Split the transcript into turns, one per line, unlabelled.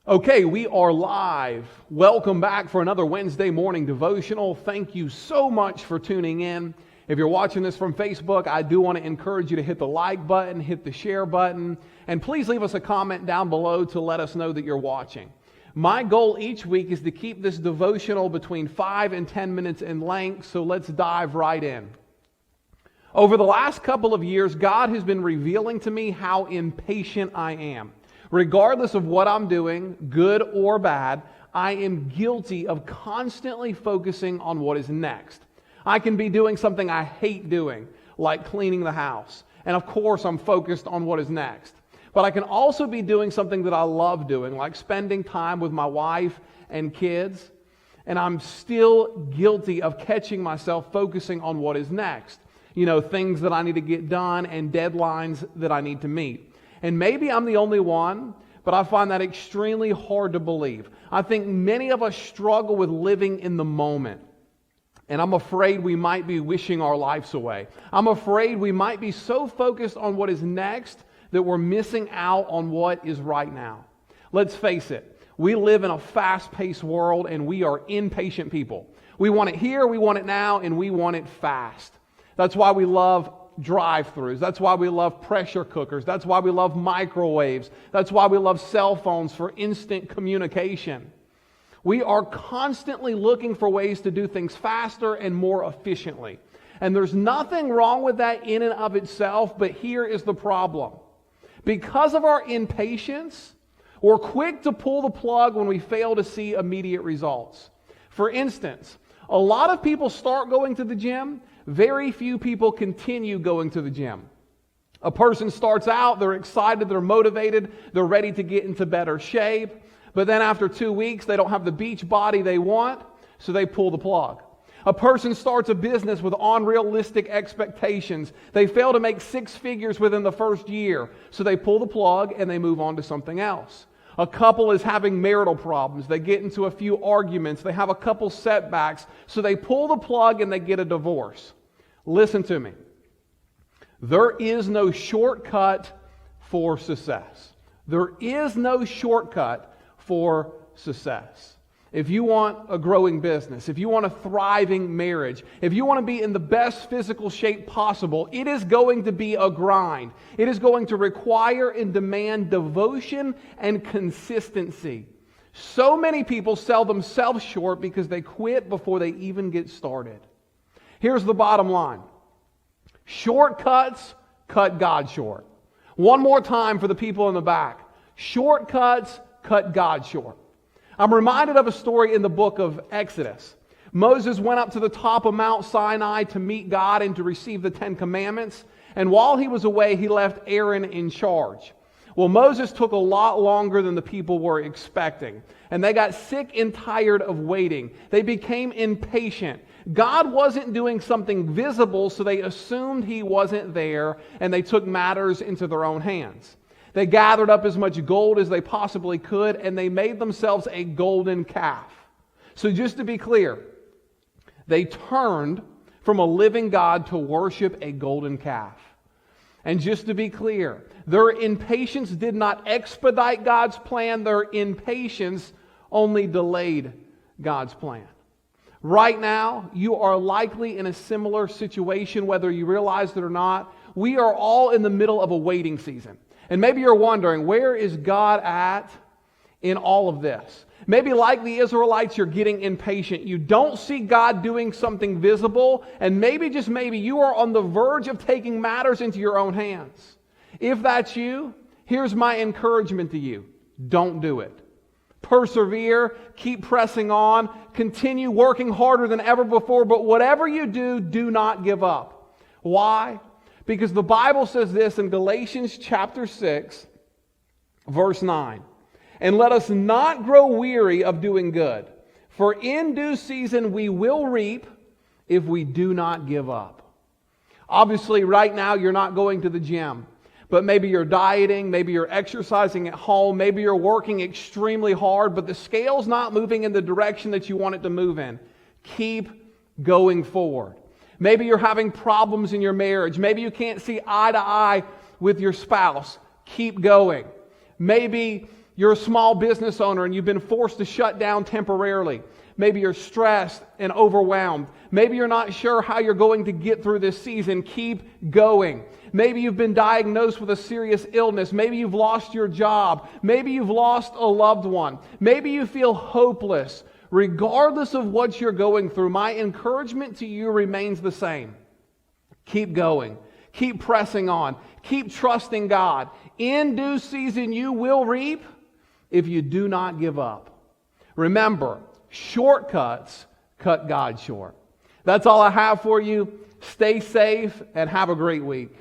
Okay, we are live. Welcome back for another Wednesday morning devotional. Thank you so much for tuning in. If you're watching this from Facebook, I do want to encourage you to hit the like button, hit the share button, and please leave us a comment down below to let us know that you're watching. My goal each week is to keep this devotional between 5 and 10 minutes in length, so let's dive right in. Over the last couple of years, God has been revealing to me how impatient I am. Regardless of what I'm doing, good or bad, I am guilty of constantly focusing on what is next. I can be doing something I hate doing, like cleaning the house. And of course, I'm focused on what is next. But I can also be doing something that I love doing, like spending time with my wife and kids. And I'm still guilty of catching myself focusing on what is next. You know, things that I need to get done and deadlines that I need to meet. And maybe I'm the only one, but I find that extremely hard to believe. I think many of us struggle with living in the moment. And I'm afraid we might be wishing our lives away. I'm afraid we might be so focused on what is next that we're missing out on what is right now. Let's face it, we live in a fast-paced world and we are impatient people. We want it here, we want it now, and we want it fast. That's why we love drive-thrus. That's why we love pressure cookers. That's why we love microwaves. That's why we love cell phones for instant communication. We are constantly looking for ways to do things faster and more efficiently. And there's nothing wrong with that in and of itself, but here is the problem. Because of our impatience, we're quick to pull the plug when we fail to see immediate results. For instance, a lot of people start going to the gym. Very few people continue going to the gym. A person starts out, they're excited, they're motivated, they're ready to get into better shape, but then after 2 weeks, they don't have the beach body they want, so they pull the plug. A person starts a business with unrealistic expectations. They fail to make 6 figures within the first year, so they pull the plug and they move on to something else. A couple is having marital problems. They get into a few arguments. They have a couple setbacks. So they pull the plug and they get a divorce. Listen to me. There is no shortcut for success. There is no shortcut for success. If you want a growing business, if you want a thriving marriage, if you want to be in the best physical shape possible, it is going to be a grind. It is going to require and demand devotion and consistency. So many people sell themselves short because they quit before they even get started. Here's the bottom line. Shortcuts cut God short. One more time for the people in the back. Shortcuts cut God short. I'm reminded of a story in the book of Exodus. Moses went up to the top of Mount Sinai to meet God and to receive the 10 Commandments. And while he was away, he left Aaron in charge. Well, Moses took a lot longer than the people were expecting. And they got sick and tired of waiting. They became impatient. God wasn't doing something visible, so they assumed he wasn't there, and they took matters into their own hands. They gathered up as much gold as they possibly could, and they made themselves a golden calf. So just to be clear, they turned from a living God to worship a golden calf. And just to be clear, their impatience did not expedite God's plan. Their impatience only delayed God's plan. Right now, you are likely in a similar situation, whether you realize it or not. We are all in the middle of a waiting season. And maybe you're wondering, where is God at in all of this? Maybe like the Israelites, you're getting impatient. You don't see God doing something visible, and maybe, just maybe, you are on the verge of taking matters into your own hands. If that's you, here's my encouragement to you. Don't do it. Persevere, keep pressing on, continue working harder than ever before, but whatever you do, do not give up. Why? Because the Bible says this in Galatians chapter 6, verse 9. And let us not grow weary of doing good, for in due season we will reap if we do not give up. Obviously, right now you're not going to the gym, but maybe you're dieting, maybe you're exercising at home, maybe you're working extremely hard, but the scale's not moving in the direction that you want it to move in. Keep going forward. Maybe you're having problems in your marriage. Maybe you can't see eye to eye with your spouse. Keep going. Maybe you're a small business owner and you've been forced to shut down temporarily. Maybe you're stressed and overwhelmed. Maybe you're not sure how you're going to get through this season. Keep going. Maybe you've been diagnosed with a serious illness. Maybe you've lost your job. Maybe you've lost a loved one. Maybe you feel hopeless. Regardless of what you're going through, my encouragement to you remains the same. Keep going. Keep pressing on. Keep trusting God. In due season you will reap if you do not give up. Remember, shortcuts cut God short. That's all I have for you. Stay safe and have a great week.